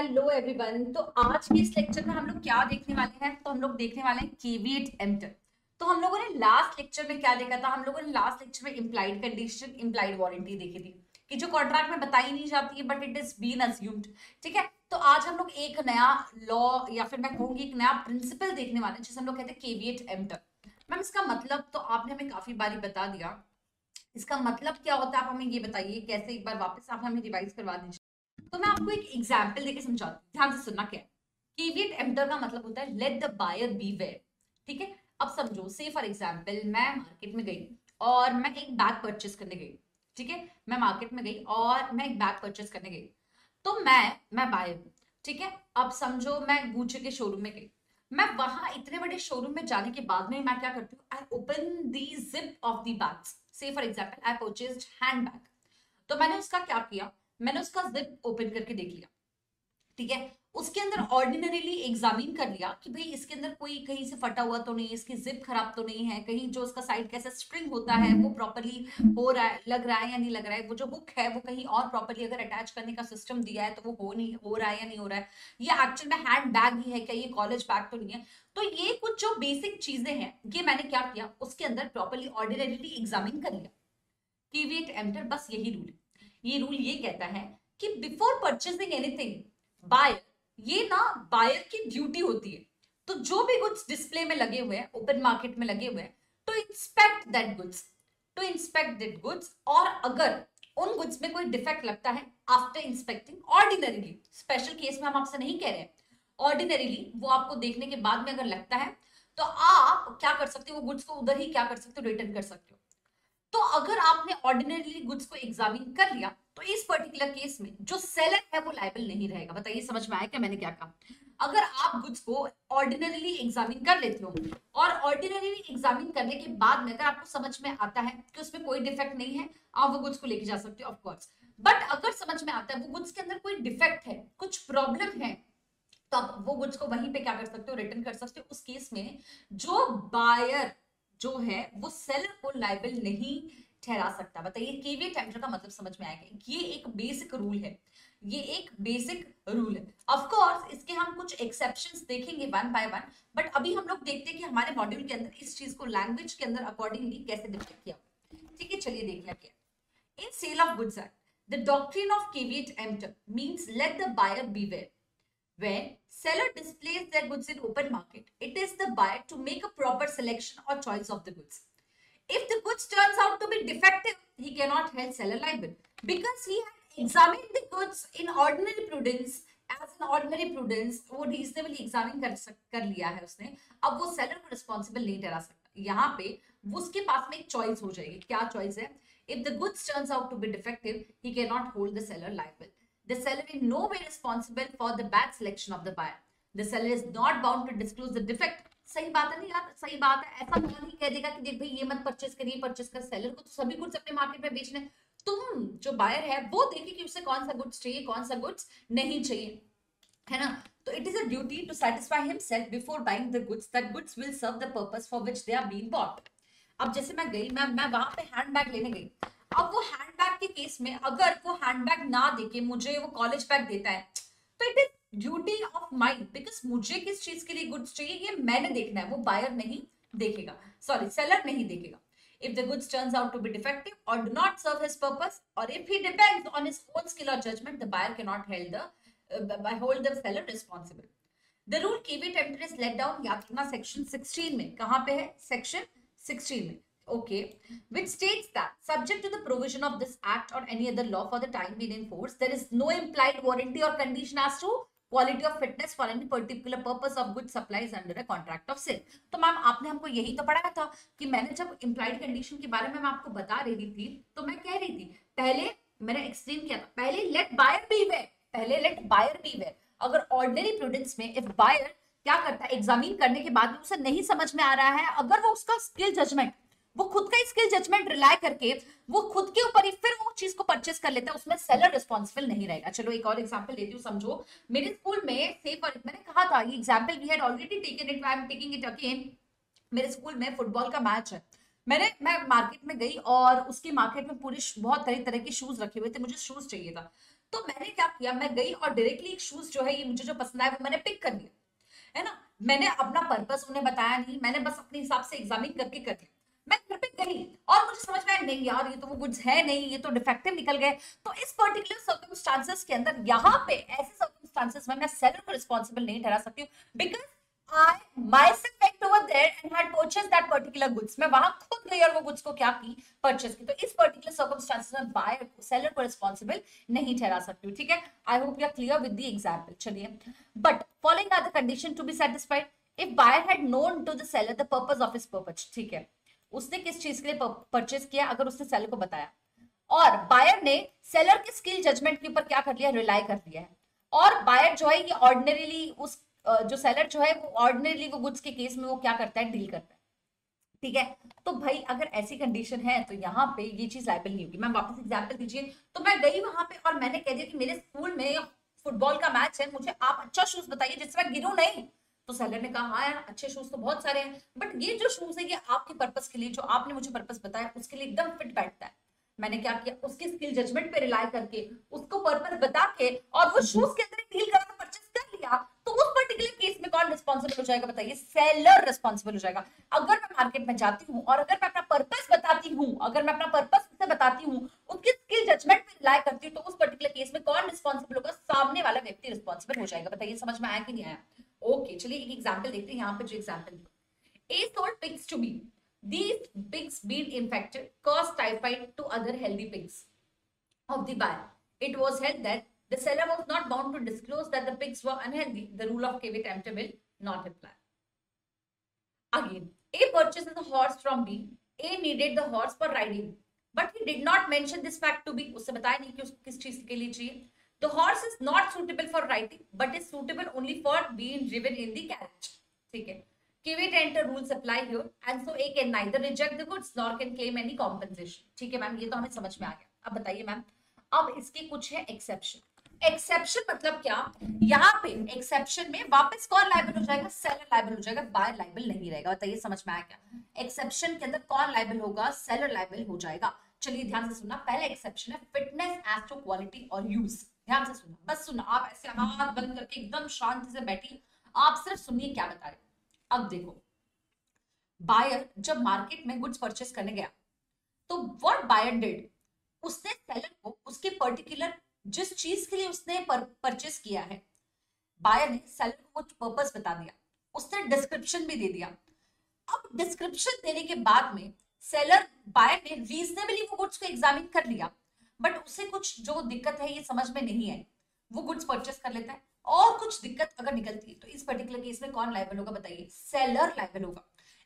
Hello everyone. तो आज के इस लेक्चर में हम लोग क्या देखने वाले हैं? तो हम लोग देखने वाले हैं केविएट एम्प्टर। तो हम लोगों ने लास्ट लेक्चर में क्या देखा था? हम लोगों ने लास्ट लेक्चर में इम्प्लाइड कंडीशन, इम्प्लाइड वारंटी देखी थी कि जो कॉन्ट्रैक्ट में बताई नहीं जाती है but it is been assumed. ठीक है, तो आज हम लोग एक नया लॉ या फिर मैं कहूंगी एक नया प्रिंसिपल देखने वाले हैं जिसे हम लोग कहते हैं केविएट एम्प्टर। मैम इसका मतलब तो आपने हमें काफी बारी बता दिया, इसका मतलब क्या होता है आप हमें ये बताइए, कैसे एक बार वापस आप हमें रिवाइज करवा दीजिए। तो मैं आपको एक एग्जाम्पल देके समझाती हूँ, ध्यान से सुनना। क्या है केविएट एम्प्टर का मतलब? होता है लेट द बायर बीवेयर। ठीक है, अब समझो, से फॉर एग्जाम्पल मैं मार्केट में गई और मैं एक बैग परचेस करने गई। ठीक है, मैं मार्केट में गई और मैं एक बैग परचेस करने गई, तो मैं बायर हूँ। ठीक है, अब समझो मैं गुच्ची के शोरूम में गई। मैं वहां इतने बड़े शोरूम में जाने के बाद में मैं क्या करती हूँ? I open the zip of the bags. Say for example I purchased hand bag. तो मैंने उसका क्या किया? मैंने उसका जिप ओपन करके देख लिया। ठीक है, उसके अंदर ऑर्डिनरीली एग्जामिन कर लिया कि भाई इसके अंदर कोई कहीं से फटा हुआ तो नहीं, इसकी जिप खराब तो नहीं है, कहीं जो उसका साइड कैसे स्ट्रिंग होता है वो प्रॉपर्ली हो रहा है, लग रहा है या नहीं लग रहा है, वो जो हुक है वो कहीं और प्रॉपर्ली अगर अटैच करने का सिस्टम दिया है तो वो हो रहा है या नहीं हो रहा है, ये एक्चुअल में हैंड बैग ही है क्या, ये कॉलेज बैग तो नहीं है। तो ये कुछ जो बेसिक चीजें हैं ये मैंने क्या किया, उसके अंदर प्रॉपर्ली ऑर्डिनरीली एग्जामिन कर लिया। केविएट एम्प्टर बस यही रूल है। ये रूल ये कहता है कि बिफोर परचेसिंग एनीथिंग बायर, ये ना बायर की ड्यूटी होती है। तो जो भी गुड्स डिस्प्ले में लगे हुए हैं, ओपन मार्केट में लगे हुए हैं, to inspect that goods, to inspect that goods. और अगर उन गुड्स में कोई डिफेक्ट लगता है after inspecting ordinarily, special case में हम आपसे नहीं कह रहे हैं, ऑर्डिनरीली वो आपको देखने के बाद में अगर लगता है तो आप क्या कर सकते हो? वो गुड्स को उधर ही क्या कर सकते हो? रिटर्न कर सकते हो। तो अगर आपने ऑर्डिनरी गुड्स को एग्जामिन कर लिया तो इस पर्टिकुलर केस में जो सेलर है वो लायबल नहीं रहेगा। बताइए समझ में आया क्या मैंने क्या कहा? अगर आप गुड्स को ऑर्डिनरीली एग्जामिन कर लेते हो और ऑर्डिनरीली एग्जामिन करने के बाद में अगर आपको समझ में आता है कि उसमें कोई डिफेक्ट नहीं है, आप वो गुड्स को लेके जा सकते हो ऑफ कोर्स। बट अगर समझ में आता है वो गुड्स के अंदर कोई डिफेक्ट है, कुछ प्रॉब्लम है, तो आप वो गुड्स को वहीं पे क्या कर सकते हो? रिटर्न कर सकते हो। उस केस में जो बायर जो है वो सेलर को लायबल नहीं ठहरा सकता। बताइए केविएट एम्प्टर का मतलब समझ में आएगा? ये एक बेसिक रूल है, ये एक बेसिक रूल है। ऑफ कोर्स इसके हम कुछ एक्सेप्शंस देखेंगे वन बाय वन, बट अभी हम लोग देखते हैं कि हमारे मॉड्यूल के अंदर इस चीज को लैंग्वेज के अंदर अकॉर्डिंगली कैसे डिफाइन किया। ठीक है, चलिए देख लेते हैं। In sale of goods act, the doctrine of caveat emptor means let the buyer beware. When seller displays their goods in open market, it is the buyer to make a proper selection or choice of the goods. If the goods turns out to be defective, he cannot hold seller liable because he had examined the goods in ordinary prudence. As an ordinary prudence, वो reasonably examine कर लिया है उसने, अब वो seller को responsible नहीं ठहरा सकता। यहाँ पे उसके पास में एक choice हो जाएगी। क्या choice है? If the goods turns out to be defective, he cannot hold the seller liable. The seller is no way responsible for the bad selection of the buyer. The seller is not bound to disclose the defect. सही बात है नहीं यार? सही बात है। ऐसा नहीं कह देगा कि देख भाई ये मत परचेस करिए, परचेस कर। सेलर को तो सभी गुड्स अपने मार्केट में बेचने, तुम जो बायर है वो देखे कि उसे कौन सा गुड्स चाहिए, कौन सा गुड्स नहीं चाहिए, है ना? तो it is a duty to satisfy himself before buying the goods that goods will serve the purpose for which they are being bought. अब जैसे मैं गई, मैं वहां पे हैंडबैग लेने गई। अब वो हैंडबैग के केस में अगर वो हैंडबैग ना देके मुझे वो कॉलेज बैग देता है तो it is duty of mind, because मुझे किस चीज के लिए गुड्स चाहिए ये मैंने देखना है, वो बायर नहीं देखेगा, सॉरी सेलर नहीं देखेगा। If the goods turns out to be defective or do not serve his purpose, or if he depends on his own skill or judgment, the buyer cannot hold the seller responsible. The rule caveat emptor is let down, याद रखना, section 16 में। कहां पे है? Section 16 में। Okay, which states that subject to the provision of this act or any other law for the time being in force, there is no implied warranty or condition as to quality of fitness for any particular purpose of good supplies under a contract of sale. तो ma'am आपने हमको यही तो पढ़ाया था कि मैंने जब implied condition के बारे में मैं आपको बता रही थी तो मैं कह रही थी, पहले मैंने एक्सप्लेन किया था, पहले let buyer beware, पहले let buyer beware। अगर ऑर्डिनरी प्रूडेंस में इफ बायर क्या करता है, एग्जामिन करने के बाद उसे नहीं समझ में आ रहा है, अगर वो उसका स्किल जजमेंट, वो खुद का स्किल जजमेंट रिलाई करके वो खुद के ऊपर ही फिर वो चीज को परचेस कर लेता है, उसमें सेलर रिस्पॉन्सिबल नहीं रहेगा। चलो एक और एग्जांपल लेती हूँ, समझो। मेरे स्कूल में से मैंने कहा था ये example we had already taken it, I am taking it again. मेरे स्कूल में फुटबॉल का मैच है, मैं मार्केट में गई और उसके मार्केट में पूरे बहुत तरह तरह के शूज रखे हुए थे, मुझे शूज चाहिए था। तो मैंने क्या किया, मैं गई और डायरेक्टली एक शूज जो है ये मुझे जो पसंद आया वो मैंने पिक कर लिया, है ना। मैंने अपना पर्पस उन्हें बताया नहीं, मैंने बस अपने हिसाब से एग्जामिन करके कर लिया। मैं घर पे गई और मुझे समझ में आया नहीं यार ये तो वो गुड्स है नहीं, ये तो डिफेक्टिव निकल गए। तो इस पर्टिकुलर सर्कमस्टांसेस के अंदर, यहाँ पे ऐसे सर्कमस्टांसेस में मैं सेलर को रिस्पॉन्सिबल नहीं ठहरा सकती हूँ, because I myself went over there and had purchased that particular goods. मैं वहां खुद गई और वो गुड्स को क्या की, परचेस की। तो इस पर्टिकुलर सर्कमस्टांसेस में बायर को, सेलर को रिस्पॉन्सिबल नहीं ठहरा सकती हूँ, ठीक है। I hope you are clear with the example. चलिए, but following are the condition to be satisfied if buyer had known to the seller the purpose of his purpose, ठीक है। उसने किस चीज के लिए परचेस किया, अगर उसने सेलर को बताया, और बायर ने सेलर के स्किल जजमेंट के ऊपर क्या कर लिया, रिलाई कर लिया है, और बायर जो है ये ऑर्डिनरीली उस जो सेलर जो है वो ऑर्डिनरीली वो गुड्स के केस में वो क्या करता है, डील करता है, ठीक है। तो भाई अगर ऐसी कंडीशन है तो यहाँ पे ये चीज लायबल नहीं होगी। मैं वापस एग्जांपल दीजिए, तो मैं गई वहां पे और मैंने कह दिया कि मेरे स्कूल में फुटबॉल का मैच है, मुझे आप अच्छा शूज बताइए जिससे मैं गिरूं नहीं। तो सेलर ने कहा हाँ यार अच्छे शूज तो बहुत सारे हैं, बट ये जो शूज है ये आपके पर्पस के लिए, जो आपने मुझे पर्पस बताया उसके लिए एकदम फिट बैठता है। मैंने क्या किया, उसके स्किल जजमेंट पे रिलाई करके, उसको पर्पस बता के, और वो शूज के अंदर डील करा, परचेस कर लिया। तो उस पर्टिकुलर केस में कौन रिस्पॉन्सिबल हो जाएगा, बताइए, सेलर रिस्पॉन्सिबल हो जाएगा। अगर मैं मार्केट में जाती हूँ और अगर मैं अपना पर्पस बताती हूँ, अगर मैं अपना पर्पस से बताती हूँ, उसके स्किल जजमेंट पे रिलाई करती हूँ, तो उस पर्टिकुलर केस में कौन रिस्पॉन्सिबल होगा, सामने वाला व्यक्ति रिस्पॉन्सिबल हो जाएगा। बताइए समझ में आया कि नहीं आया। ओके, चलिए एक एग्जाम्पल देखते हैं। यहाँ पे जो example, A sold pigs to B. These pigs being infected caused typhoid to other healthy pigs of the buyer. It was held that the seller was not bound to disclose that the pigs were unhealthy. The rule of caveat emptor will not apply. Again, A purchases a horse from B. A needed the horse for riding, but he did not mention this fact to B. उससे बताया नहीं कि उसको किस चीज के लिए चाहिए। The horse is not suitable for riding, but is suitable only for being driven in the carriage. ठीक है। Caveat emptor rules apply here, and so A can neither reject the goods nor can claim any compensation. ठीक है ma'am, ये तो हमें समझ में आ गया। अब बताइए मैम, अब इसके कुछ है एक्सेप्शन। एक्सेप्शन मतलब क्या, यहाँ पे एक्सेप्शन में वापस कौन लायबल हो जाएगा, सेलर लायबल हो जाएगा, बायर लायबल नहीं रहेगा। बताइए समझ में आया क्या। एक्सेप्शन के अंदर कौन लायबल होगा, सेलर लायबल हो जाएगा। चलिए ध्यान से सुनना, पहला एक्सेप्शन है फिटनेस एज टू क्वालिटी और यूज। ध्यान से सुनना, बस सुनना, आप ऐसे आंख बंद करके एकदम शांति से बैठिए, आप सिर्फ सुनिए क्या बता रहे। अब देखो, बायर जब मार्केट में गुड्स परचेस करने गया, तो व्हाट बायर डिड, उसने सेलर को उसके पर्टिकुलर जिस चीज के लिए उसने परचेस किया है, बायर ने सेलर को कुछ पर्पस बता दिया, उसने डिस्क्रिप्शन भी दे दिया। अब डिस्क्रिप्शन देने के बाद में सेलर, बायर ने रीजनेबली वो गुड्स को एग्जामिन कर लिया, बट उसे कुछ जो दिक्कत है ये समझ में नहीं है, वो गुड्स परचेस कर लेता है, और कुछ दिक्कत अगर निकलती है तो इस पर्टिकुलर केस में कौन लायबल होगा, बताइए, सेलर लायबल होगा।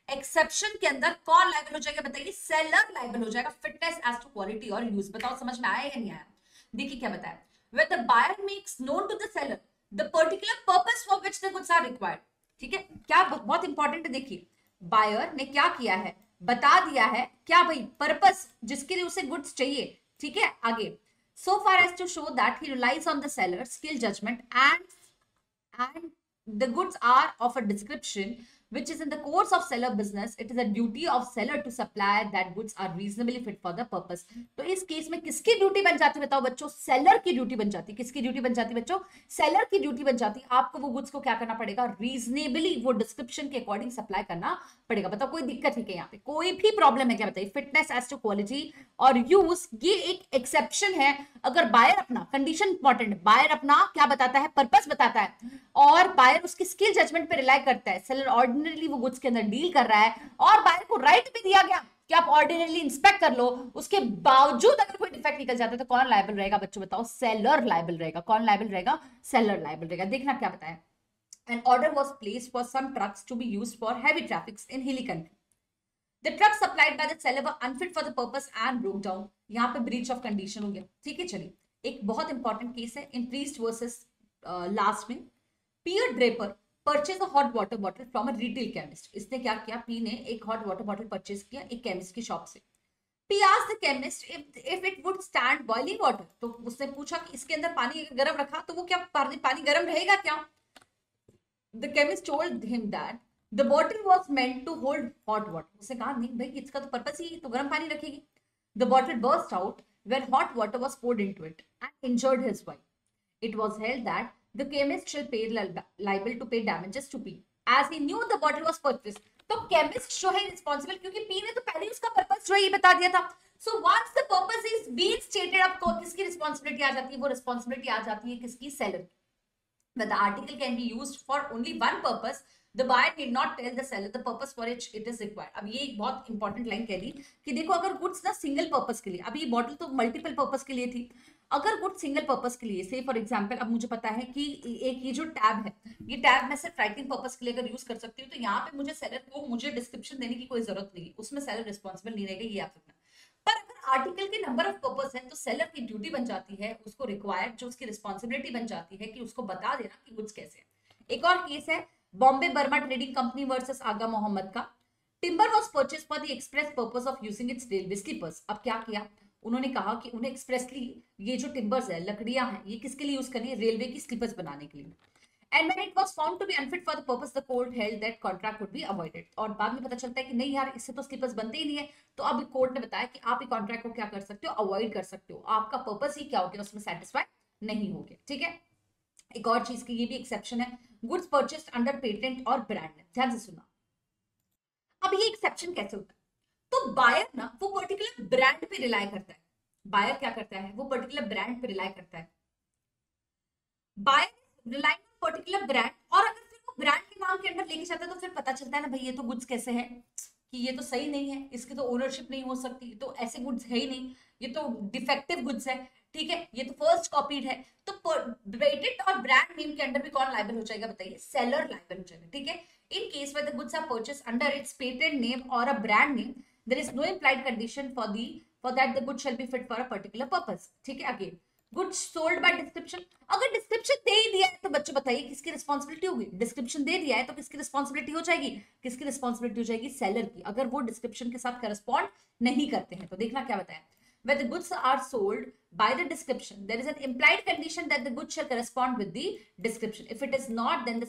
एक्सेप्शन के अंदर कौन लायबल हो जाएगा, बताइए, सेलर लायबल हो जाएगा, फिटनेस एज टू क्वालिटी और यूज। बताओ समझ में आया या नहीं आया। देखिए क्या बताया, when the buyer makes known to the seller the particular purpose for which the goods are required, ठीक है, क्या बहुत इंपॉर्टेंट है। देखिए बायर ने क्या किया है, बता दिया है क्या भाई, पर्पस जिसके लिए उसे गुड्स चाहिए, ठीक है। आगे, so far as to show that he relies on the seller's skill judgment and the goods are of a description which is in the course of seller business, it is a duty of seller to supply that goods are reasonably fit for the purpose. तो इस case में किसकी duty बन जाती है, बताओ बच्चों, seller की ड्यूटी बन जाती है। किसकी ड्यूटी बन जाती है बच्चों, सेलर की ड्यूटी बन जाती है। आपको वो गुड्स को क्या करना पड़ेगा, रीजनेबली वो डिस्क्रिप्शन के अकॉर्डिंग सप्लाई करना पड़ेगा। बताओ कोई दिक्कत है क्या, यहाँ पे कोई भी प्रॉब्लम है क्या, बताइए। फिटनेस एज टू क्वालिटी और यूज, ये एक एक्सेप्शन है। अगर बायर अपना, कंडीशन इंपॉर्टेंट, बायर अपना क्या बताता है, पर्पस बताता है, और बायर उसकी स्किल जजमेंट पे रिलाई करता है, सेलर ऑर्डिनरली वो गुड्स के अंदर डील कर रहा है, और बायर को राइट भी दिया गया कि आप ऑर्डिनरली इंस्पेक्ट कर लो, उसके बावजूद अगर कोई डिफेक्ट निकल जाता है तो कौन लायबल रहेगा बच्चों, बताओ, सेलर लायबल रहेगा। कौन लायबल रहेगा, सेलर लायबल रहेगा। देखना क्या बताया, an order was placed for some trucks to be used for heavy traffic in hilly country. The trucks supplied by the seller were unfit for the purpose and broke down. यहाँ पे breach of condition हो गया, ठीक है। चलिए एक बहुत important case है इन प्रीस्ट वर्सेस लास्ट में। Pier draper purchase a hot water bottle from a retail chemist. इसने क्या किया, पी ने एक हॉट वाटर बॉटल परचेज किया एक केमिस्ट की शॉप से। P asked the chemist if it would stand boiling water. तो उसने पूछा कि इसके अंदर पानी गर्म रखा तो वो क्या पानी गर्म रहेगा क्या। The chemist told him that the bottle was meant to hold hot water. उसने कहा नहीं भाई, इसका तो पर्पस ही तो गर्म पानी रखेगी। The bottle burst out when hot water was poured into it and injured his wife. It was held that the chemist shall pay liable to pay damages to P as he knew the bottle was purchased. तो chemist जो है responsible, क्योंकि P ने तो पहले ही उसका purpose जो है ये बता दिया था. So once the purpose is being stated, अब किसकी रिस्पॉन्सिबिलिटी आ जाती है? वो रिस्पॉन्सिबिलिटी आ जाती है किसकी? Seller. When the article can be used for only one purpose, the buyer need not tell the seller the purpose for which it is required. अब ये एक बहुत इंपॉर्टेंट लाइन कह दी कि देखो अगर गुड्स ना सिंगल पर्पस के लिए, अब ये बॉटल तो मल्टीपल पर्पस के लिए थी, अगर गुड सिंगल पर्पस के लिए, से फॉर एग्जांपल अब मुझे पता है कि एक ये जो टैब है, ये टैब मैं सिर्फ राइटिंग पर्पस के लिए अगर यूज कर सकती हूँ, तो यहाँ पे मुझे सेलर को मुझे डिस्क्रिप्शन देने की कोई जरूरत नहीं है, उसमें सेलर रिस्पॉन्सिबल नहीं रहेगा, ये आप रखना. पर अगर आर्टिकल के नंबर ऑफ पर्पस है तो सेलर की ड्यूटी बन जाती है, उसको रिक्वायर्ड जो उसकी रिस्पॉन्सिबिलिटी बन जाती है कि उसको बता देना कि गुड्स कैसे है. एक और केस है Bombay Burma trading company versus Agha Mohammad का. Timber was purchase for the express purpose of using its railway sleepers. अब क्या किया उन्होंने? कहा कि उन्हें एक्सप्रेसली ये जो टिम्बर्स है, लकड़ियां हैं, ये किसके लिए यूज करनी है? रेलवे की स्लीपर्स बनाने के लिए. And when it was found to be unfit for the purpose, the court held that contract could be avoided. और बाद में पता चलता है कि नहीं यार, इससे तो स्लीपर्स बनते ही नहीं है, तो अब कोर्ट ने बताया कि आप ये कॉन्ट्रैक्ट को क्या कर सकते हो? अवॉइड कर सकते हो. आपका पर्पस ही क्या हो गया? उसमें सेटिस्फाई नहीं हो गया. ठीक है. एक और चीज की ये भी एक्सेप्शन है, गुड्स परचेस्ड अंडर पेटेंट और ब्रांड नेम. ध्यान से सुना. अब ये एक्सेप्शन कैसे होता है? तो बायर ना वो पर्टिकुलर ब्रांड पे रिलाई करता है. बायर क्या करता है? वो पर्टिकुलर ब्रांड पे रिलाई करता है. बायर रिलाई पर्टिकुलर ब्रांड, और अगर फिर वो ब्रांड के नाम के अंदर लेके जाता है तो फिर पता चलता है ना भाई ये तो गुड्स कैसे है कि ये तो सही नहीं है, इसकी तो ओनरशिप नहीं हो सकती, तो ऐसे गुड्स है ही नहीं, ये तो डिफेक्टिव गुड्स है. ठीक है, ये तो फर्स्ट कॉपीड है. तो पेटेंट और ब्रांड नेम के अंदर भी कौन लायबल हो जाएगा? बताइए, सेलर लायबल हो जाएगा. ठीक है. In case where the goods are purchased under its patent name और a brand name, there is no implied condition for that the good shall be fit for a particular purpose. ठीक है. Again goods sold by description. अगर description दे ही दिया है तो बच्चों बताइए किसकी रिस्पॉन्सिबिलिटी होगी? डिस्क्रिप्शन दे दिया है तो किसकी रिस्पॉन्सिबिलिटी हो जाएगी? किसकी रिस्पॉन्सिबिलिटी हो जाएगी? सेलर की, अगर वो डिस्क्रिप्शन के साथ करस्पॉन्ड नहीं करते हैं. तो देखना क्या बताया, when the goods are sold by the description there is an implied condition that the goods shall correspond with the description. If it is not, then the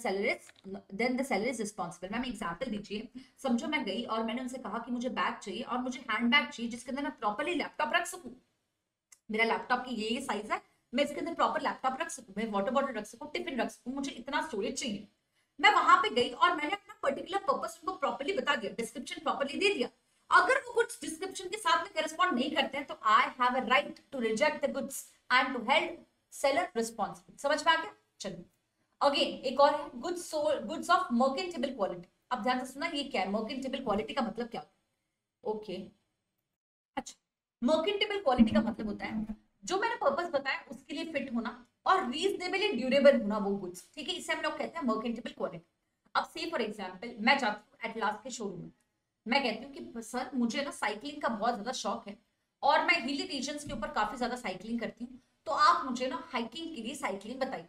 seller is responsible. Ma'am example दीजिए. समझो मैं गई और मैंने उनसे कहा कि मुझे बैग चाहिए और मुझे हैंड बैग चाहिए जिसके अंदर मैं प्रॉपर्ली लैपटॉप रख सकूं. मेरा लैपटॉप की ये साइज है, मैं इसके अंदर प्रॉपर लैपटॉप रख सकूं, मैं वाटर बॉटल रख सकूं, टिफिन रख सकूं, मुझे इतना स्टोरेज चाहिए. मैं वहां पे गई और मैंने अपना पर्टिकुलर पर्पस उनको प्रॉपर्ली बता दिया, डिस्क्रिप्शन प्रॉपर्ली दे दिया. अगर वो गुड्स डिस्क्रिप्शन के साथ में करस्पॉन्ड नहीं करते हैं तो I have a right to reject the goods and to held seller responsible. समझ में आ गया? चलिए अगेन एक और है, गुड्स ऑफ मर्केंटेबल क्वालिटी. अब ध्यान से सुना, ये क्या है? मर्केंटेबल क्वालिटी का मतलब क्या होता है? ओके, अच्छा, मर्केंटेबल क्वालिटी का मतलब होता है जो मैंने पर्पस बताया उसके लिए फिट होना और रीजनेबली ड्यूरेबल होना वो गुड्स. ठीक है, इसे हम लोग कहते हैं मर्केंटेबल क्वालिटी. अब से फॉर एग्जांपल मैं जाती हूँ एटलास के शोरूम में, मैं कहती हूँ कि सर मुझे ना साइकिलिंग का बहुत ज्यादा शौक है और मैं हिली रीजन्स के ऊपर काफी ज्यादा साइकिलिंग करती हूँ, तो आप मुझे ना हाइकिंग के लिए साइकिलिंग बताइए.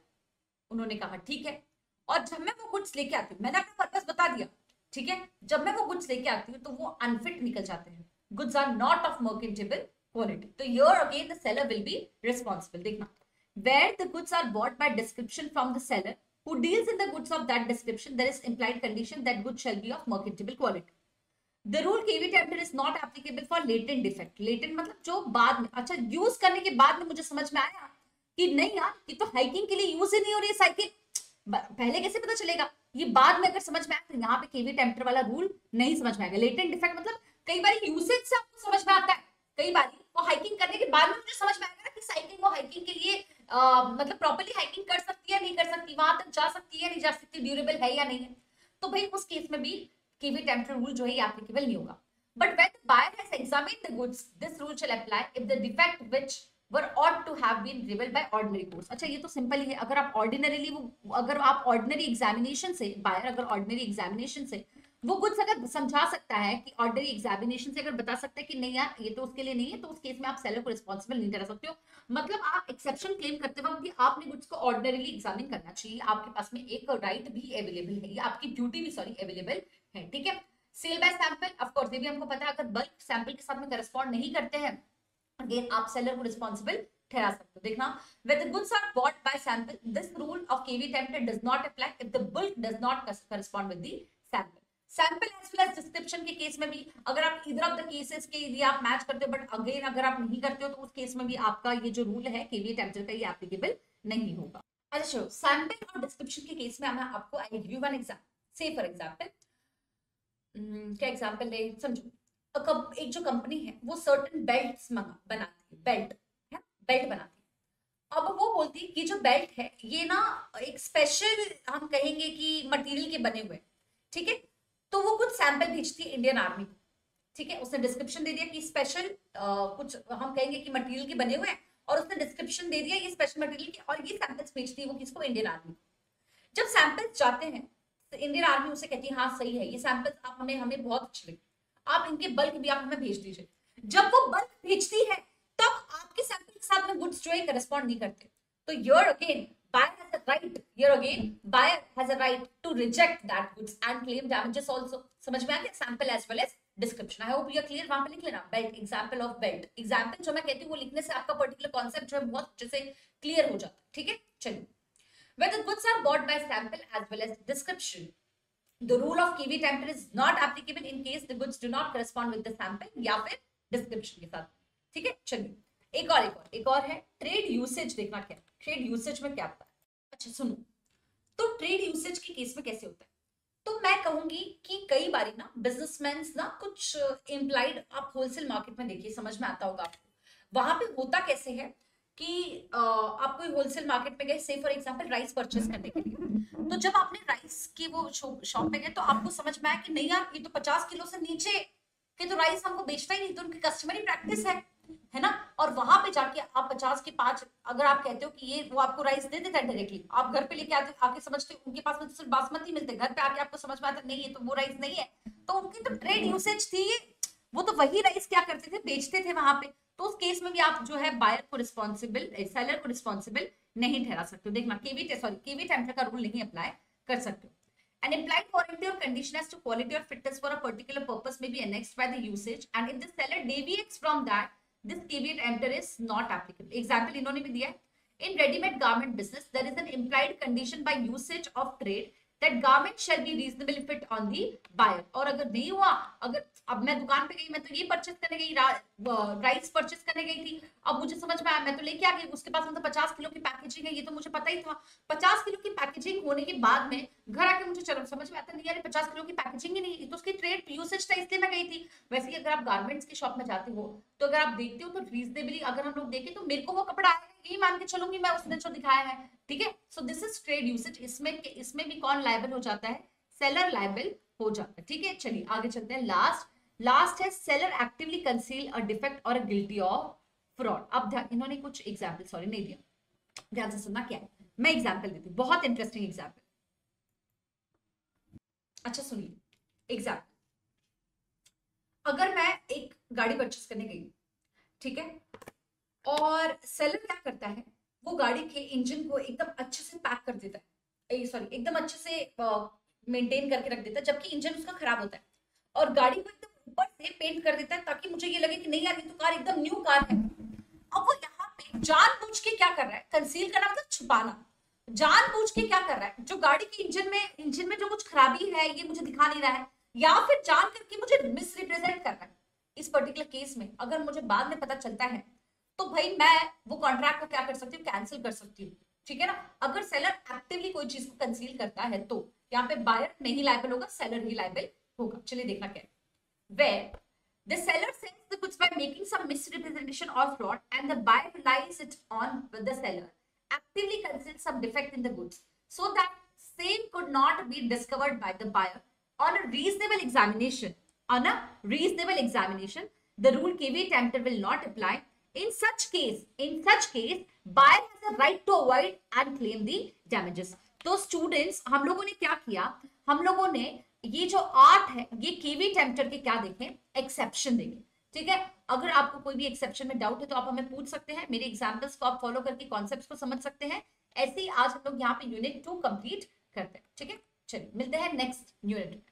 उन्होंने कहा ठीक है. और जब मैं वो गुड्स लेके आती हूँ, मैंने अपना पर्पस बता दिया. ठीक है, जब मैं वो गुड्स लेके आती हूँ तो वो अनफिट निकल जाते हैं, goods are not of merchantable quality. So here again the seller will be responsible. देखना, where the goods are bought by description from the seller who deals in the goods of that description, there is implied condition that goods shall be of merchantable quality. The rule caveat emptor is not applicable for latent defect. Latent मतलब जो बाद में, अच्छा use करने के बाद में मुझे समझ में आया कि नहीं यार ये तो हाइकिंग के लिए यूज ही नहीं हो रही है साइकिल, पहले कैसे पता चलेगा? ये बाद में अगर समझ में आया तो यहाँ पे केवी टेम्पटर वाला रूल नहीं समझ में आएगा. लेटेंट डिफेक्ट मतलब कई बार यूसेज से आपको समझ में आता है, कई बार वो हाइकिंग करने के बाद में मुझे समझ में आएगा ना कि साइकिल वो हाइकिंग के लिए मतलब प्रॉपर्ली हाइकिंग कर सकती है नहीं कर सकती, वहां तक जा सकती है नहीं जा सकती, ड्यूरेबल है या नहीं है. तो भाई उस केस में भी केवी टेम्पटर रूल जो है ये एप्लीकेबल नहीं होगा. But when the buyer has examined the goods this rule shall apply if the defect which were ought to have been revealed by ordinary course. अच्छा ये तो सिंपल ही है, अगर आप ऑर्डिनरी एग्जामिनेशन से, बायर अगर ऑर्डिनरी एग्जामिनेशन से वो गुड्स अगर समझा सकता है कि ऑर्डिनरी एग्जामिनेशन से अगर बता सकता है कि नहीं यार ये तो उसके लिए नहीं है, तो उस केस में आप सेलर को रिस्पॉन्सिबल नहीं ठहरा सकते हो. मतलब आप एक्सेप्शन क्लेम करते वक्त भी आपने गुड्स को ऑर्डिनरीली एग्जामिन करना चाहिए, आपके पास में एक राइट भी अवेलेबल है, ये आपकी ड्यूटी भी अवेलेबल है. ठीक है. Sale by sample, of course ये भी हमको पता है, अगर बल्क सैंपल के साथ में करस्पॉन्ड नहीं करते हैं अगेन आप सेलर को रिस्पॉन्सिबल ठहरा सकते हो. देखना, when the goods are bought by sample, this rule of KV tempted does not apply if the bulk does not correspond with the sample. Sample as well as description के case में भी अगर आप इधर ऑफ द केसेस के यदि आप match करते हो, बट अगेन अगर आप नहीं करते हो तो उस केस में भी आपका ये जो रूल है केवीएट एम्पटर का, ये एप्लीकेबल नहीं होगा। अच्छा, सैंपल और डिस्क्रिप्शन के केस में मैं आपको I give you one example. से फॉर एग्जांपल, क्या एग्जांपल ले, समझो एक जो कंपनी है वो सर्टेन बेल्ट्स बनाती है, बेल्ट बनाती है। अब वो बोलती है कि जो बेल्ट है ये ना एक स्पेशल, हम कहेंगे कि मटेरियल के बने हुए, ठीक है। तो वो कुछ सैंपल भेजती है इंडियन आर्मी को, ठीक है। उसने डिस्क्रिप्शन दे दिया कि स्पेशल कुछ हम कहेंगे कि मटेरियल के बने हुए हैं, और उसने डिस्क्रिप्शन दे दिया ये स्पेशल मटेरियल के, और ये सैंपल्स भेजती है वो किसको, इंडियन आर्मी को। जब सैंपल्स जाते हैं तो इंडियन आर्मी उसे कहती है हाँ सही है, ये सैंपल्स आप हमें बहुत अच्छे लगे, आप इनके बल्क भी आप हमें भेज दीजिए। जब वो बल्क भेजती है तब आपके सैंपल के साथ में गुड्स जो है करस्पॉन्ड नहीं करते, तो your again buyer has a right, here again buyer has a right to reject that goods and claim damages also। समझ में आ गया, sample as well as description. I hope you are clear. वहां पे लिख लेना belt, example of belt. Example जो मैं कहती हूँ वो लिखने से आपका पर्टिकुलर कॉन्सेप्ट जो है बहुत अच्छे से क्लियर हो जाता है, ठीक है। चलिए, whether goods are bought by sample as well as description, the rule of KV temper is not applicable in case the goods do not correspond with the sample या फिर डिस्क्रिप्शन के साथ, ठीक है। चलिए, एक और है ट्रेड यूसेज। देखना क्या ट्रेड यूसेज में क्या होता है। अच्छा सुनो, तो ट्रेड यूसेज के केस में कैसे होता है, तो मैं कहूंगी कि कई बारी ना बिजनेसमैन ना कुछ इम्प्लाइड, आप होलसेल मार्केट में देखिए समझ में आता होगा आपको। वहां पे होता कैसे है कि आप कोई होलसेल मार्केट में गए, से फॉर एग्जांपल राइस परचेस करने के लिए, तो जब आपने राइस की वो शॉप पे गए तो आपको समझ में आया कि नहीं यार ये तो 50 किलो से नीचे के तो राइस हमको बेचना ही नहीं, तो उनकी कस्टमरी प्रैक्टिस है ना। और वहां पे जाके आप 50 के 5 अगर आप कहते हो कि ये, वो आपको राइस दे देता है डायरेक्टली, आप घर पे लेके आके समझते हो उनके पास में सिर्फ बासमती मिलते, घर पे आके आपको समझ में आता नहीं ये तो वो राइस नहीं है, तो उनकी तो ट्रेड यूसेज थी, वो तो वही राइस क्या करते थे, बेचते थे वहां पे। तो उस केस में भी आप जो है बायर को रिस्पॉन्सिबल, सेलर को रिस्पॉन्सिबल नहीं ठहरा सकते हो। देखना केवी टेम्पटर का रूल नहीं अप्लाई कर सकते हो। An implied warranty or condition as to quality or fitness for a particular purpose may be annexed by the usage, and if the seller deviates from that, this caveat emptor is not applicable। Example इन्होंने भी दिया है, in ready-made garment business there is an implied condition by usage of trade that garment shall be reasonably fit on the buyer। और अगर नहीं हुआ, अगर अब मैं दुकान पे गई, मैं तो ये परचेस करने गई, राइस परचेस करने गई थी, अब मुझे समझ में आया, मैं तो लेके आ गई, उसके पास मतलब 50 किलो की पैकेजिंग है, ये तो मुझे पता ही था। 50 किलो की पैकेजिंग होने के बाद में घर आके मुझे चलो समझ में आता नहीं यार 50 किलो की पैकेजिंग ही नहीं, तो उसकी ट्रेड यूसेज था इसलिए मैं गई थी। वैसे ही अगर आप गारमेंट्स की शॉप में जाते हो तो अगर आप देखते हो तो रीजनेबली अगर हम लोग देखें तो मेरे को वो कपड़ा आया है यही मान के चलूंगी मैं, उसने जो दिखाया है, ठीक है। So this is trade usage. इसमें भी कौन लायबल हो जाता है, सेलर लायबल हो जाता है, ठीक है। चलिए आगे चलते हैं। लास्ट है seller actively conceal a defect और अ गिल्टी ऑफ फ्रॉड। अब इन्होंने कुछ एग्जांपल सॉरी नहीं दिया, ध्यान से सुनना क्या है, मैं एग्जांपल देती हूँ, बहुत इंटरेस्टिंग एग्जांपल। अच्छा सुनिए एग्जांपल, अगर मैं एक गाड़ी परचेस करने गई, ठीक है, और सेलर क्या करता है, वो गाड़ी के इंजन को एकदम अच्छे से पैक कर देता है, सॉरी एकदम अच्छे से मेंटेन करके रख देता है, जबकि इंजन उसका खराब होता है, और गाड़ी को एकदम ऊपर से पेंट कर देता है ताकि मुझे ये लगे कि नहीं यार ये तो कार एकदम न्यू कार है। अब वो यहाँ पे जानबूझ के क्या कर रहा है, कंसील करना मतलब छुपाना, जानबूझ के क्या कर रहा है, जो गाड़ी के इंजन में जो कुछ खराबी है ये मुझे दिखा नहीं रहा है, या फिर जान करके मुझे मिसरिप्रेजेंट कर रहा है। इस पर्टिकुलर केस में अगर मुझे बाद में पता चलता है तो भाई मैं वो कॉन्ट्रैक्ट को क्या कर सकती हूँ, कैंसिल कर सकती हूँ, ठीक है ना। अगर सेलर एक्टिवली कोई चीज को कंसील करता है तो यहाँ पे बायर नहीं लायबल होगा, सेलर ही लायबल होगा। चलिए देखना क्या है, where the seller sells the goods by making some misrepresentation or fraud and the buyer relies it on the seller actively conceals some defect in the goods so that same could not be discovered by the buyer on a reasonable examination. The rule KV tempter will not apply. In such case buyer has a right to avoid and claim the damages। तो students हम लोगों ने क्या किया, हम लोगों ने ये जो 8 है ये केवी टेम्पटर के क्या देखें, एक्सेप्शन देखें, ठीक है। अगर आपको कोई भी एक्सेप्शन में डाउट है तो आप हमें पूछ सकते हैं, मेरे एग्जांपल्स को आप फॉलो करके कॉन्सेप्ट्स को समझ सकते हैं। ऐसे ही आज हम लोग यहाँ पे यूनिट 2 कंप्लीट करते हैं, ठीक है। चलिए मिलते हैं नेक्स्ट यूनिट।